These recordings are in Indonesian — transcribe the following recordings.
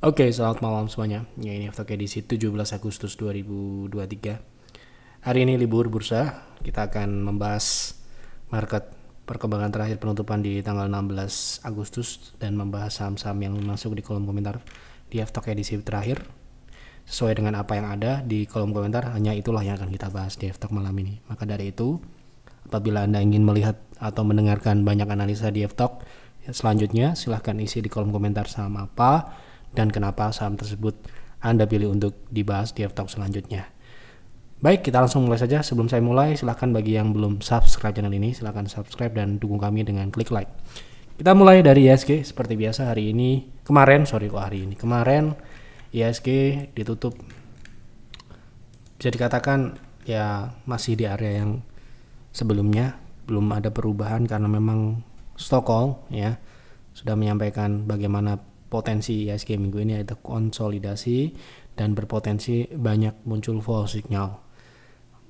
Oke, selamat malam semuanya. Ya, ini Aftok edisi 17 Agustus 2023. Hari ini libur bursa. Kita akan membahas market perkembangan terakhir penutupan di tanggal 16 Agustus dan membahas saham-saham yang masuk di kolom komentar di Aftok edisi terakhir. Sesuai dengan apa yang ada di kolom komentar, hanya itulah yang akan kita bahas di Aftok malam ini. Maka dari itu, apabila Anda ingin melihat atau mendengarkan banyak analisa di Aftok selanjutnya, silahkan isi di kolom komentar saham apa dan kenapa saham tersebut Anda pilih untuk dibahas di F-Talk selanjutnya. Baik, kita langsung mulai saja. Sebelum saya mulai, silahkan bagi yang belum subscribe channel ini, silahkan subscribe dan dukung kami dengan klik like. Kita mulai dari IHSG. Seperti biasa kemarin IHSG ditutup, bisa dikatakan ya masih di area yang sebelumnya, belum ada perubahan karena memang Stockholm ya sudah menyampaikan bagaimana potensi IHSG minggu ini ada konsolidasi dan berpotensi banyak muncul fall signal.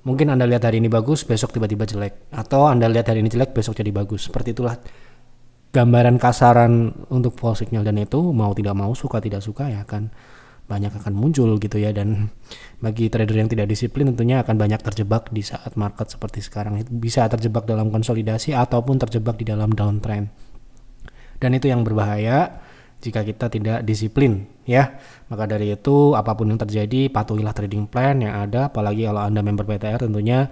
Mungkin Anda lihat hari ini bagus, besok tiba-tiba jelek, atau Anda lihat hari ini jelek, besok jadi bagus. Seperti itulah gambaran kasaran untuk fall signal, dan itu mau tidak mau, suka tidak suka ya akan muncul gitu ya. Dan bagi trader yang tidak disiplin tentunya akan banyak terjebak di saat market seperti sekarang. Bisa terjebak dalam konsolidasi ataupun terjebak di dalam downtrend. Dan itu yang berbahaya jika kita tidak disiplin ya. Maka dari itu apapun yang terjadi, patuhilah trading plan yang ada. Apalagi kalau Anda member PTR, tentunya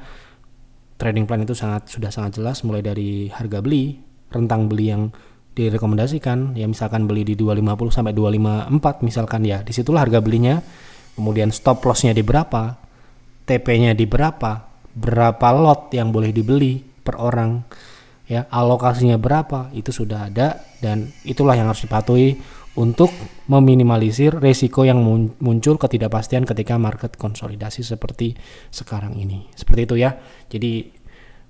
trading plan itu sudah sangat jelas, mulai dari harga beli, rentang beli yang direkomendasikan ya, misalkan beli di 250 sampai 254 misalkan ya, disitulah harga belinya. Kemudian stop lossnya di berapa, TP-nya di berapa lot yang boleh dibeli per orang ya, alokasinya berapa, itu sudah ada. Dan itulah yang harus dipatuhi untuk meminimalisir resiko yang muncul ketidakpastian ketika market konsolidasi seperti sekarang ini. Seperti itu ya. Jadi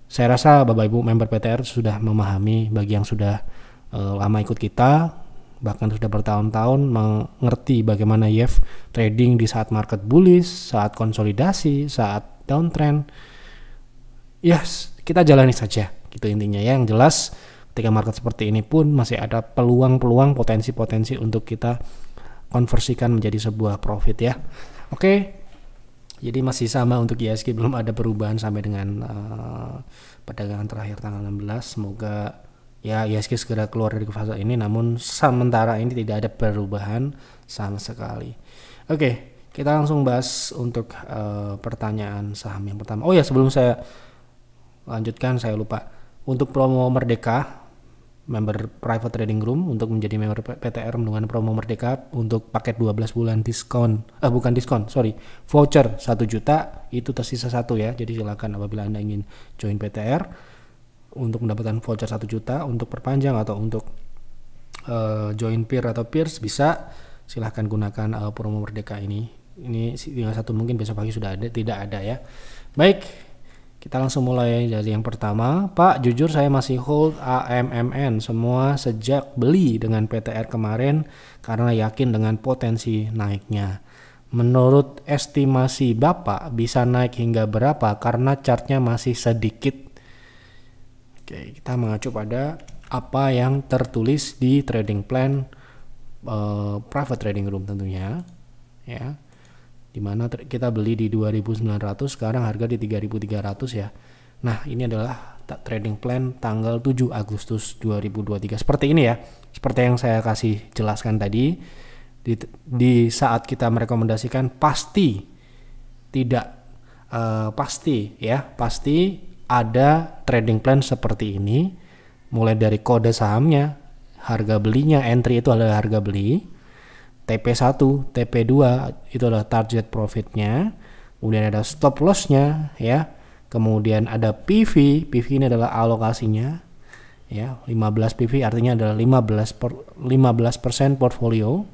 saya rasa Bapak Ibu member PTR sudah memahami, bagi yang sudah lama ikut kita, bahkan sudah bertahun-tahun mengerti bagaimana YF trading di saat market bullish, saat konsolidasi, saat downtrend. Yes, kita jalani saja gitu intinya ya. Yang jelas ketika market seperti ini pun masih ada peluang-peluang, potensi-potensi untuk kita konversikan menjadi sebuah profit ya. Oke, jadi masih sama untuk IHSG, belum ada perubahan sampai dengan perdagangan terakhir tanggal 16. Semoga ya IHSG segera keluar dari fase ini, namun sementara ini tidak ada perubahan sama sekali. Oke, kita langsung bahas untuk pertanyaan saham yang pertama. Oh ya, sebelum saya lanjutkan, saya lupa. Untuk promo Merdeka, member private trading room, untuk menjadi member PTR dengan promo Merdeka untuk paket 12 bulan voucher 1 juta, itu tersisa 1 ya. Jadi silakan apabila Anda ingin join PTR untuk mendapatkan voucher 1 juta untuk perpanjang atau untuk join peer atau peers, bisa silahkan gunakan promo Merdeka ini. Ini tinggal 1, mungkin besok pagi sudah ada, tidak ada ya. Baik, kita langsung mulai dari yang pertama. Pak, jujur saya masih hold AMMN semua sejak beli dengan PTR kemarin karena yakin dengan potensi naiknya. Menurut estimasi Bapak bisa naik hingga berapa karena chartnya masih sedikit? Oke, kita mengacu pada apa yang tertulis di trading plan private trading room tentunya ya. Dimana kita beli di 2.900, sekarang harga di 3.300 ya. Nah, ini adalah trading plan tanggal 7 Agustus 2023. Seperti ini ya, seperti yang saya kasih jelaskan tadi. Di saat kita merekomendasikan pasti ada trading plan seperti ini. Mulai dari kode sahamnya, harga belinya, entry itu adalah harga beli, TP1, TP2 itu adalah target profitnya, kemudian ada stop lossnya ya, kemudian ada PV ini adalah alokasinya ya, 15 PV artinya adalah 15% portfolio.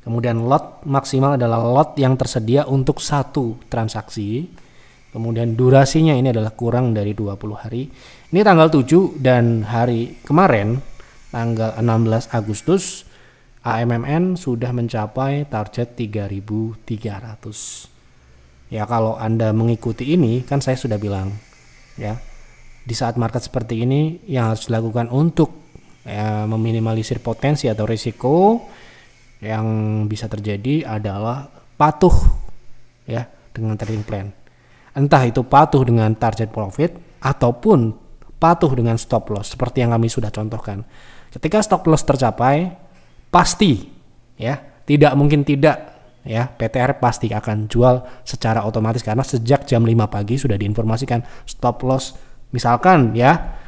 Kemudian lot maksimal adalah lot yang tersedia untuk 1 transaksi. Kemudian durasinya ini adalah kurang dari 20 hari. Ini tanggal 7, dan hari kemarin tanggal 16 Agustus AMMN sudah mencapai target 3.300. Ya, kalau Anda mengikuti ini, kan saya sudah bilang ya, di saat market seperti ini yang harus dilakukan untuk meminimalisir potensi atau risiko, yang bisa terjadi adalah patuh ya dengan trading plan. Entah itu patuh dengan target profit ataupun patuh dengan stop loss seperti yang kami sudah contohkan. Ketika stop loss tercapai, pasti ya, tidak mungkin tidak ya, PTR pasti akan jual secara otomatis karena sejak jam 5 pagi sudah diinformasikan stop loss. Misalkan ya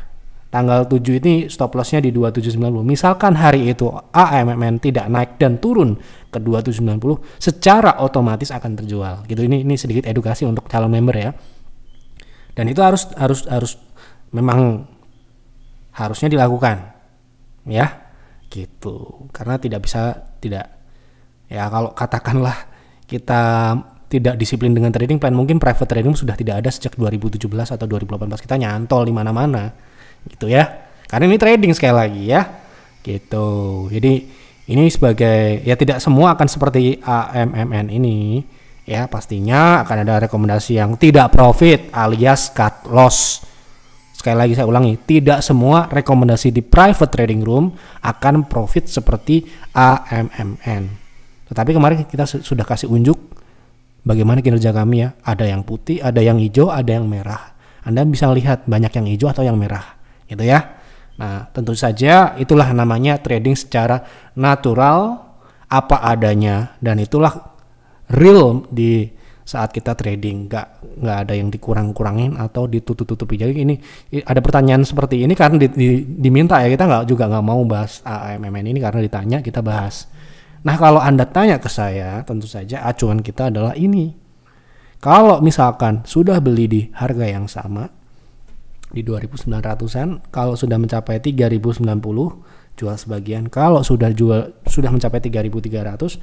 tanggal 7 ini stop lossnya di 2790. Misalkan hari itu AMMN tidak naik dan turun ke 2790, secara otomatis akan terjual. Gitu. Ini sedikit edukasi untuk calon member ya. Dan itu harus memang harusnya dilakukan. Ya. Gitu. Karena tidak ya kalau katakanlah kita tidak disiplin dengan trading plan, mungkin private trading sudah tidak ada sejak 2017 atau 2018, kita nyantol di mana-mana gitu ya, karena ini trading sekali lagi ya gitu. Jadi ini sebagai ya, tidak semua akan seperti AMMN ini ya, pastinya akan ada rekomendasi yang tidak profit alias cut loss. Sekali lagi saya ulangi, tidak semua rekomendasi di private trading room akan profit seperti AMMN. Tetapi kemarin kita sudah kasih unjuk bagaimana kinerja kami ya, ada yang putih, ada yang hijau, ada yang merah. Anda bisa lihat banyak yang hijau atau yang merah gitu ya. Nah, tentu saja itulah namanya trading secara natural, apa adanya, dan itulah real di saat kita trading. Nggak ada yang dikurang-kurangin atau ditutup-tutupi. Jadi ini ada pertanyaan seperti ini karena diminta ya, kita nggak mau bahas AMMN ini karena ditanya, kita bahas. Nah, kalau Anda tanya ke saya, tentu saja acuan kita adalah ini. Kalau misalkan sudah beli di harga yang sama di 2.900-an, kalau sudah mencapai 3.090 jual sebagian, kalau sudah mencapai 3.300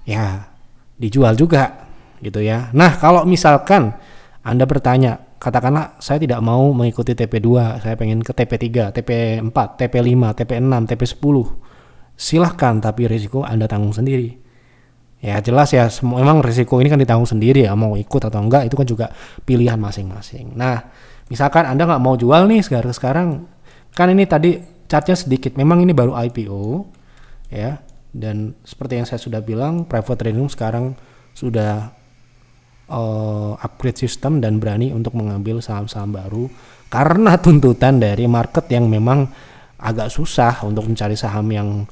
ya dijual juga gitu ya. Nah, kalau misalkan Anda bertanya, katakanlah saya tidak mau mengikuti TP2, saya pengen ke TP3, TP4, TP5, TP6, TP10, silahkan, tapi risiko Anda tanggung sendiri. Ya jelas ya, memang risiko ini kan ditanggung sendiri ya, mau ikut atau enggak itu kan juga pilihan masing-masing. Nah, misalkan Anda nggak mau jual nih sekarang, kan ini tadi chartnya sedikit, memang ini baru IPO ya, dan seperti yang saya sudah bilang, private trading sekarang sudah upgrade sistem dan berani untuk mengambil saham-saham baru karena tuntutan dari market yang memang agak susah untuk mencari saham yang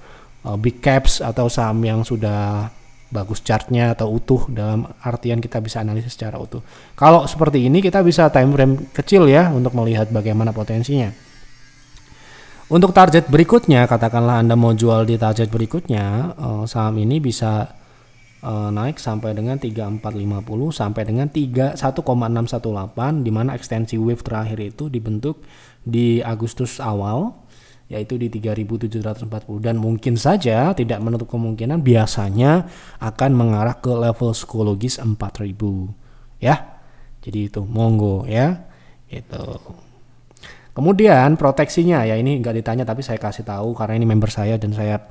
big caps atau saham yang sudah bagus chartnya atau utuh, dalam artian kita bisa analisis secara utuh. Kalau seperti ini kita bisa time frame kecil ya untuk melihat bagaimana potensinya. Untuk target berikutnya, katakanlah Anda mau jual di target berikutnya, saham ini bisa naik sampai dengan 3450 sampai dengan 1,618, di mana ekstensi wave terakhir itu dibentuk di Agustus awal, yaitu di 3.740, dan mungkin saja tidak menutup kemungkinan biasanya akan mengarah ke level psikologis 4.000 ya. Jadi itu monggo ya itu. Kemudian proteksinya ya, ini nggak ditanya tapi saya kasih tahu karena ini member saya dan saya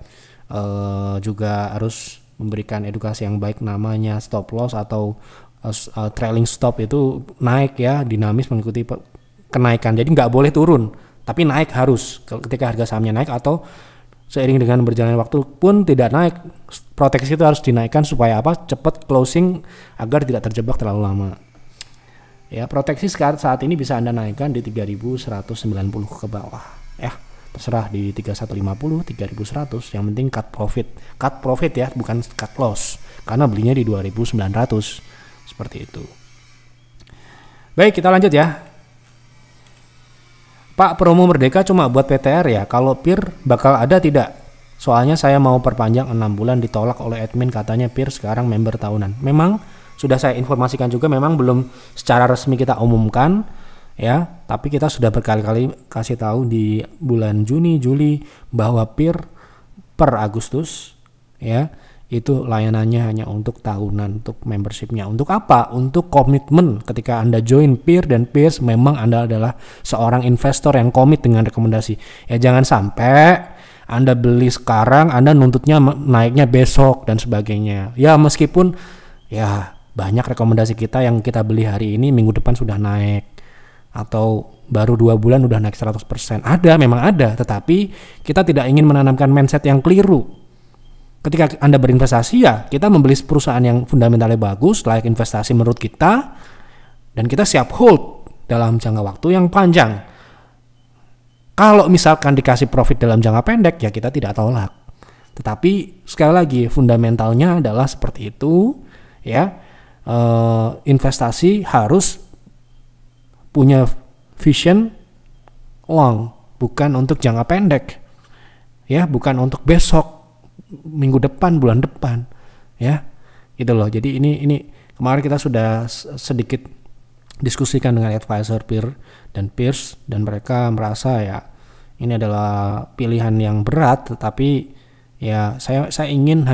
juga harus memberikan edukasi yang baik. Namanya stop loss atau trailing stop itu naik ya, dinamis mengikuti kenaikan, jadi nggak boleh turun tapi naik harus ketika harga sahamnya naik, atau seiring dengan berjalannya waktu pun tidak naik, proteksi itu harus dinaikkan supaya apa? Cepat closing agar tidak terjebak terlalu lama. Ya, proteksi saat ini bisa Anda naikkan di 3.190 ke bawah. Ya, terserah di 3.150, 3.100, yang penting cut profit ya, bukan cut loss. Karena belinya di 2.900. Seperti itu. Baik, kita lanjut ya. Pak, promo Merdeka cuma buat PTR ya? Kalau PIR bakal ada tidak? Soalnya saya mau perpanjang 6 bulan ditolak oleh admin, katanya PIR sekarang member tahunan. Memang sudah saya informasikan juga, memang belum secara resmi kita umumkan ya, tapi kita sudah berkali-kali kasih tahu di bulan Juni, Juli bahwa PIR per Agustus ya, itu layanannya hanya untuk tahunan, untuk membershipnya. Untuk apa? Untuk komitmen ketika Anda join PIR dan PIR, memang Anda adalah seorang investor yang komit dengan rekomendasi. Ya jangan sampai Anda beli sekarang, Anda nuntutnya naiknya besok dan sebagainya. Ya meskipun ya banyak rekomendasi kita yang kita beli hari ini, minggu depan sudah naik, atau baru 2 bulan udah naik 100%. Ada, memang ada, tetapi kita tidak ingin menanamkan mindset yang keliru. ketika Anda berinvestasi ya kita membeli perusahaan yang fundamentalnya bagus, layak investasi menurut kita, dan kita siap hold dalam jangka waktu yang panjang. Kalau misalkan dikasih profit dalam jangka pendek ya kita tidak tolak. Tetapi sekali lagi fundamentalnya adalah seperti itu ya. Investasi harus punya vision long, bukan untuk jangka pendek. Ya, bukan untuk besok, minggu depan, bulan depan, ya, gitu loh. Jadi ini kemarin kita sudah sedikit diskusikan dengan advisor peer dan peers, dan mereka merasa ya ini adalah pilihan yang berat, tetapi ya saya ingin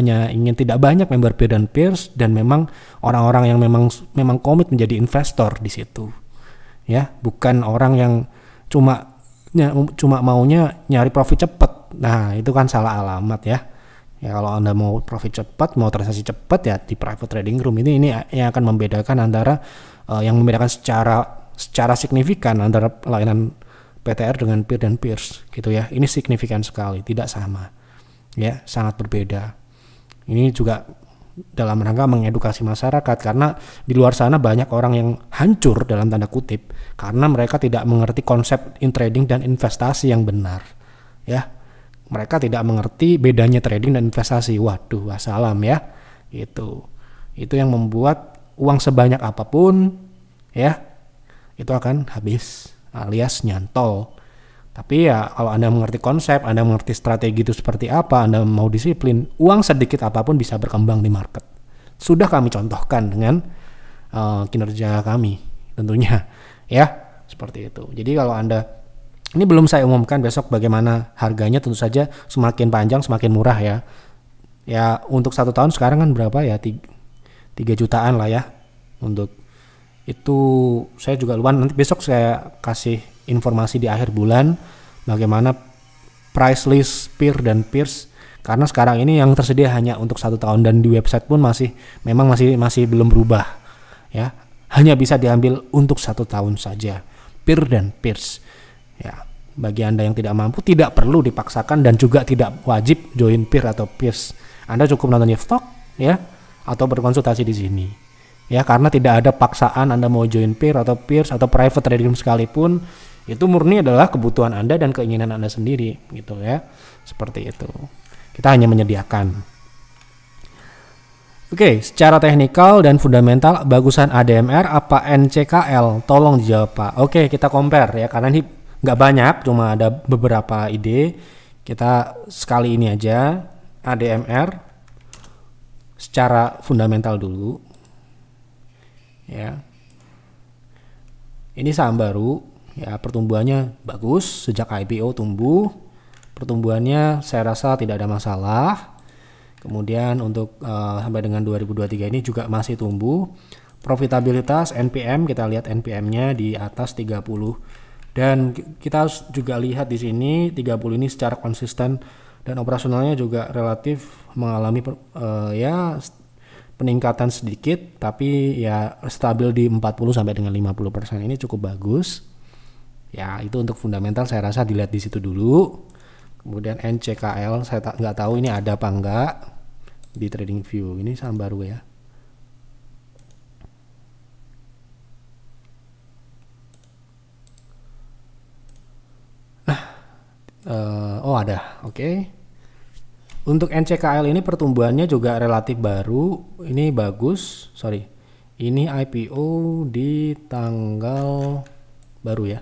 tidak banyak member peer dan peers, dan memang orang-orang yang memang komit menjadi investor di situ, ya, bukan orang yang cuma maunya nyari profit cepat. Nah itu kan salah alamat ya. Ya kalau Anda mau profit cepat, mau transaksi cepat ya di private trading room ini yang akan membedakan antara yang membedakan secara signifikan antara layanan PTR dengan peer dan peers gitu ya. Ini signifikan sekali, tidak sama. Ya, sangat berbeda. Ini juga dalam rangka mengedukasi masyarakat, karena di luar sana banyak orang yang hancur dalam tanda kutip karena mereka tidak mengerti konsep in trading dan investasi yang benar. Ya. Mereka tidak mengerti bedanya trading dan investasi. Waduh, wassalam ya. Itu yang membuat uang sebanyak apapun ya itu akan habis alias nyantol. Tapi ya kalau Anda mengerti konsep, Anda mengerti strategi itu seperti apa, Anda mau disiplin, uang sedikit apapun bisa berkembang di market. Sudah kami contohkan dengan kinerja kami tentunya ya, seperti itu. Jadi kalau Anda, ini belum saya umumkan besok bagaimana harganya, tentu saja semakin panjang semakin murah ya. Ya untuk 1 tahun sekarang kan berapa ya, 3 jutaan lah ya. Untuk itu saya juga lupa, nanti besok saya kasih informasi di akhir bulan bagaimana price list peer dan peers, karena sekarang ini yang tersedia hanya untuk 1 tahun dan di website pun masih belum berubah ya, hanya bisa diambil untuk 1 tahun saja peer dan peers. Ya, bagi Anda yang tidak mampu tidak perlu dipaksakan dan juga tidak wajib join peer atau peers. Anda cukup nonton Yeftalk ya atau berkonsultasi di sini. Ya, karena tidak ada paksaan Anda mau join peer atau peers atau private trading sekalipun, itu murni adalah kebutuhan Anda dan keinginan Anda sendiri gitu ya. Seperti itu. Kita hanya menyediakan. Oke, secara teknikal dan fundamental bagusan ADMR apa NCKL? Tolong dijawab Pak. Oke, kita compare ya, karena ini nggak banyak, cuma ada beberapa ide. Kita sekali ini aja ADMR secara fundamental dulu ya. Ini saham baru ya, pertumbuhannya bagus, sejak IPO tumbuh, pertumbuhannya saya rasa tidak ada masalah. Kemudian untuk sampai dengan 2023 ini juga masih tumbuh. Profitabilitas NPM, kita lihat NPM-nya di atas 30. Dan kita juga lihat di sini 30 ini secara konsisten, dan operasionalnya juga relatif mengalami peningkatan sedikit, tapi ya stabil di 40 sampai dengan 50%. Ini cukup bagus. Ya, itu untuk fundamental saya rasa dilihat di situ dulu. Kemudian NCKL saya nggak tahu ini ada apa enggak di TradingView. Ini saham baru ya. Ada, oke. Untuk NCKL ini pertumbuhannya juga relatif baru. Ini bagus, ini IPO di tanggal baru ya,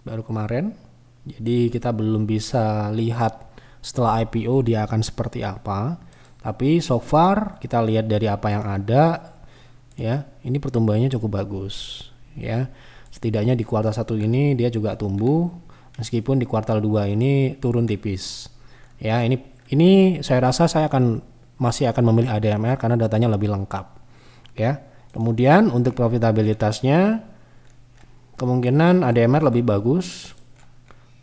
baru kemarin. Jadi kita belum bisa lihat setelah IPO dia akan seperti apa. Tapi so far kita lihat dari apa yang ada ya, ini pertumbuhannya cukup bagus ya. Setidaknya di kuartal 1 ini dia juga tumbuh, meskipun di kuartal 2 ini turun tipis. Ya, ini saya rasa saya masih akan memilih ADMR karena datanya lebih lengkap. Ya. Kemudian untuk profitabilitasnya kemungkinan ADMR lebih bagus.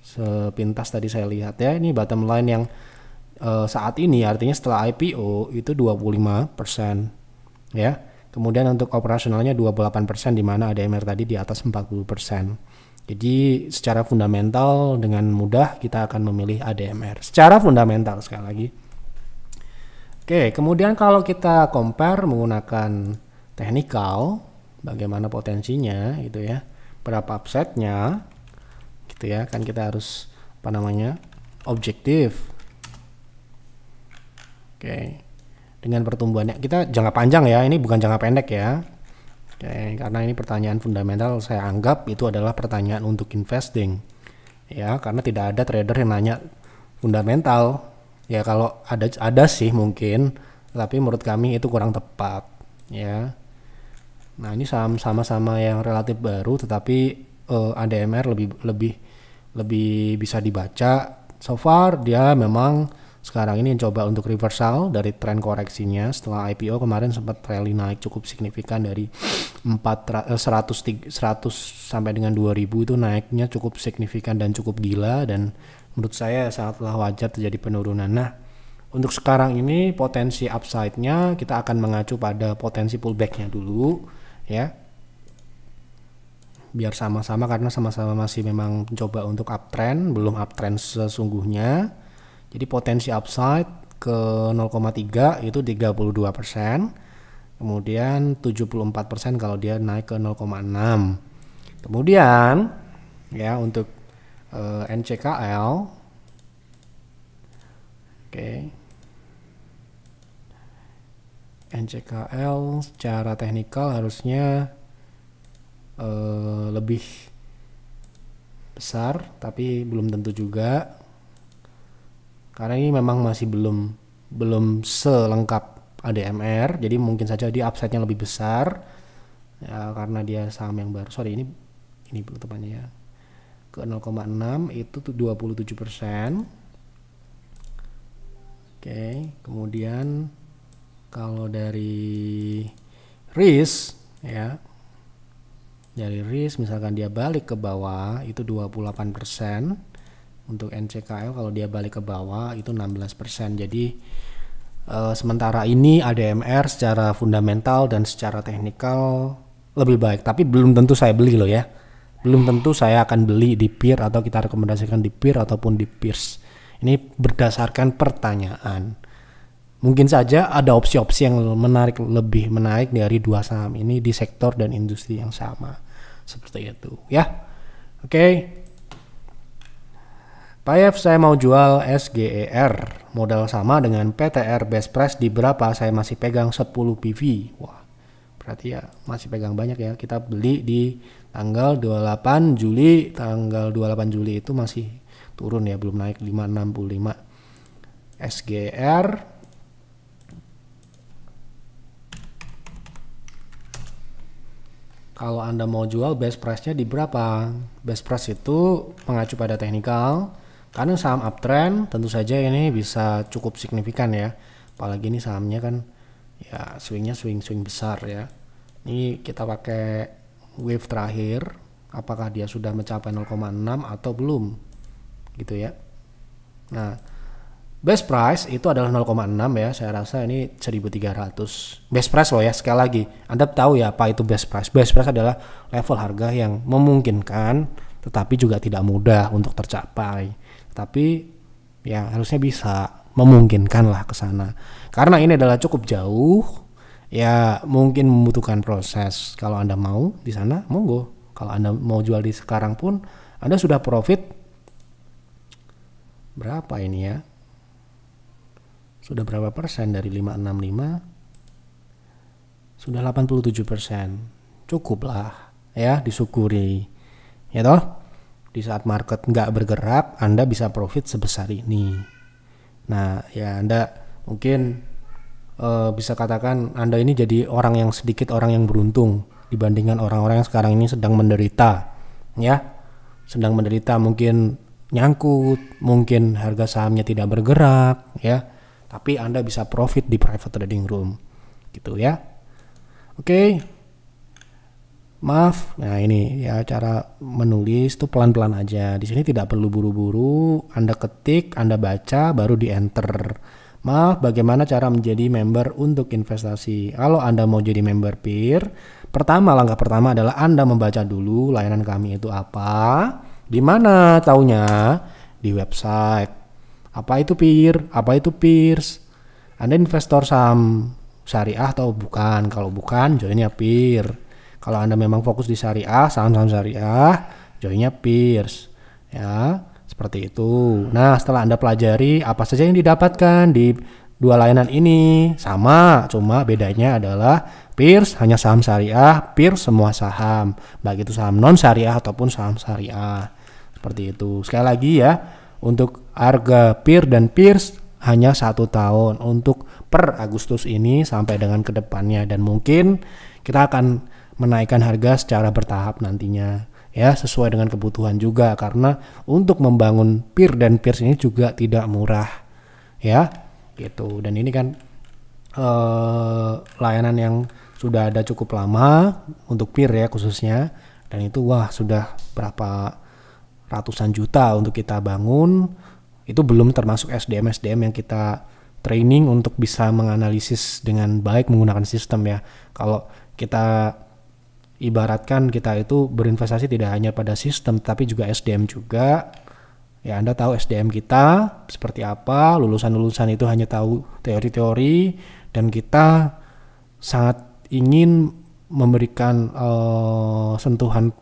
Sepintas tadi saya lihat ya, ini bottom line yang saat ini artinya setelah IPO itu 25% ya. Kemudian untuk operasionalnya 28%, di mana ADMR tadi di atas 40%. Jadi secara fundamental dengan mudah kita akan memilih ADMR. Secara fundamental sekali lagi. Oke, kemudian kalau kita compare menggunakan technical, bagaimana potensinya gitu ya, berapa upside-nya gitu ya, kan kita harus objektif. Oke, dengan pertumbuhannya kita jangka panjang ya, ini bukan jangka pendek ya. Oke, karena ini pertanyaan fundamental, saya anggap itu adalah pertanyaan untuk investing ya, karena tidak ada trader yang nanya fundamental ya. Kalau ada sih mungkin, tapi menurut kami itu kurang tepat ya. Nah, ini saham sama-sama yang relatif baru, tetapi ADMR lebih bisa dibaca. So far dia memang sekarang ini coba untuk reversal dari tren koreksinya setelah IPO kemarin, sempat rally naik cukup signifikan dari 100 sampai dengan 2000 itu naiknya cukup signifikan dan cukup gila, dan menurut saya sangatlah wajar terjadi penurunan. Nah, untuk sekarang ini potensi upside-nya kita akan mengacu pada potensi pullback-nya dulu ya, biar sama-sama, karena sama-sama masih memang mencoba untuk uptrend, belum uptrend sesungguhnya. Jadi potensi upside ke 0,3 itu 32%, kemudian 74% kalau dia naik ke 0,6. Kemudian ya untuk NCKL, oke, NCKL secara teknikal harusnya lebih besar, tapi belum tentu juga. Karena ini memang masih belum selengkap ADMR, jadi mungkin saja dia upside-nya lebih besar ya, karena dia saham yang baru. Sorry, ini penutupannya ya. Ke 0,6 itu 27%. Oke, kemudian kalau dari risk ya, dari risk misalkan dia balik ke bawah itu 28%. Untuk NCKL kalau dia balik ke bawah itu 16%. Jadi sementara ini ADMR secara fundamental dan secara teknikal lebih baik, tapi belum tentu saya beli loh ya. Belum tentu saya akan beli di peer atau kita rekomendasikan di peer ataupun di peers. Ini berdasarkan pertanyaan. Mungkin saja ada opsi-opsi yang lebih menarik dari dua saham ini di sektor dan industri yang sama. Seperti itu ya. Oke. Pak F, saya mau jual SGER modal sama dengan PTR best price di berapa? Saya masih pegang 10 PV. Wah, berarti ya masih pegang banyak ya. Kita beli di tanggal 28 Juli. Tanggal 28 Juli itu masih turun ya, belum naik 565. SGR kalau Anda mau jual best price-nya di berapa? Best price itu mengacu pada teknikal. Karena saham uptrend tentu saja ini bisa cukup signifikan ya. Apalagi ini sahamnya kan ya swingnya swing besar ya. Ini kita pakai wave terakhir, apakah dia sudah mencapai 0,6 atau belum gitu ya. Nah, best price itu adalah 0,6 ya. Saya rasa ini 1300. Best price loh ya, sekali lagi. Anda tahu ya apa itu best price? Best price adalah level harga yang memungkinkan tetapi juga tidak mudah untuk tercapai. Tapi ya harusnya bisa memungkinkan lah ke sana. Karena ini adalah cukup jauh, ya mungkin membutuhkan proses. Kalau Anda mau di sana, monggo. Kalau Anda mau jual di sekarang pun, Anda sudah profit berapa ini ya? Sudah berapa persen dari 565? Sudah 87%. Cukup lah ya, disyukuri. Ya toh? Di saat market nggak bergerak, Anda bisa profit sebesar ini. Nah, ya Anda mungkin bisa katakan Anda ini jadi orang yang beruntung dibandingkan orang-orang yang sekarang ini sedang menderita. Ya, sedang menderita, mungkin nyangkut, mungkin harga sahamnya tidak bergerak, ya. Tapi Anda bisa profit di private trading room, gitu ya. Oke. Maaf, nah ini ya cara menulis tuh pelan-pelan aja. Di sini tidak perlu buru-buru. Anda ketik, Anda baca, baru di enter. Maaf, bagaimana cara menjadi member untuk investasi? Kalau Anda mau jadi member peer, langkah pertama adalah Anda membaca dulu layanan kami itu apa. Di mana taunya? Di website. Apa itu peer? Apa itu peers? Anda investor saham syariah atau bukan? Kalau bukan, joinnya peer. Kalau Anda memang fokus di syariah, saham-saham syariah, joinnya peers. Ya. Seperti itu. Nah, setelah Anda pelajari apa saja yang didapatkan di dua layanan ini, sama, cuma bedanya adalah peers hanya saham syariah, peers semua saham, baik itu saham non syariah ataupun saham syariah. Seperti itu. Sekali lagi ya, untuk harga peer dan peers hanya 1 tahun untuk per Agustus ini sampai dengan kedepannya, dan mungkin kita akan menaikkan harga secara bertahap nantinya. Ya, sesuai dengan kebutuhan juga, karena untuk membangun peer dan peers ini juga tidak murah ya gitu. Dan ini kan layanan yang sudah ada cukup lama untuk peer ya khususnya, dan itu sudah berapa ratusan juta untuk kita bangun. Itu belum termasuk SDM yang kita training untuk bisa menganalisis dengan baik menggunakan sistem ya. Kalau kita ibaratkan kita itu berinvestasi tidak hanya pada sistem tapi juga SDM juga. Ya, Anda tahu SDM kita seperti apa, lulusan-lulusan itu hanya tahu teori-teori, dan kita sangat ingin memberikan sentuhan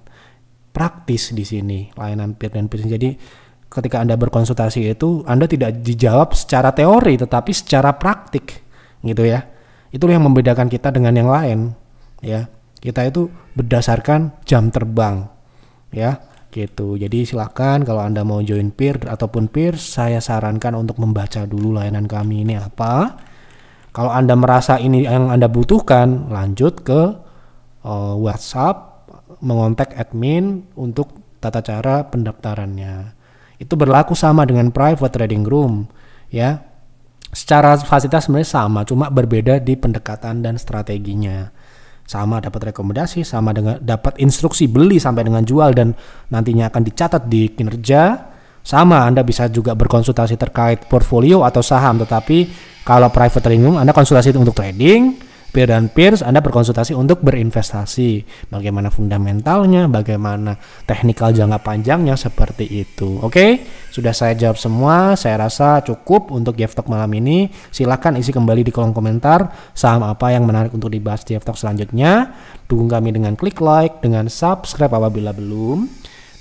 praktis di sini layanan peer dan peer. Jadi ketika Anda berkonsultasi itu Anda tidak dijawab secara teori tetapi secara praktik gitu ya. Itulah yang membedakan kita dengan yang lain ya. Kita itu berdasarkan jam terbang ya gitu. Jadi silakan kalau Anda mau join peer ataupun peers, saya sarankan untuk membaca dulu layanan kami ini apa. Kalau Anda merasa ini yang Anda butuhkan, lanjut ke WhatsApp, mengontak admin untuk tata cara pendaftarannya. Itu berlaku sama dengan private trading room ya. Secara fasilitas sebenarnya sama, cuma berbeda di pendekatan dan strateginya. Sama dapat rekomendasi, sama dengan dapat instruksi beli sampai dengan jual, dan nantinya akan dicatat di kinerja. Sama, Anda bisa juga berkonsultasi terkait portfolio atau saham, tetapi kalau private trading room Anda konsultasi untuk trading, peer dan peers Anda berkonsultasi untuk berinvestasi. Bagaimana fundamentalnya, bagaimana teknikal jangka panjangnya, seperti itu. Oke, sudah saya jawab semua. Saya rasa cukup untuk Jeff Talk malam ini. Silakan isi kembali di kolom komentar saham apa yang menarik untuk dibahas di Jeff Talk selanjutnya. Dukung kami dengan klik like, dengan subscribe apabila belum.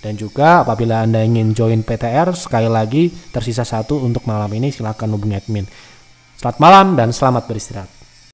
Dan juga apabila Anda ingin join PTR, sekali lagi tersisa 1 untuk malam ini, silakan hubungi admin. Selamat malam dan selamat beristirahat.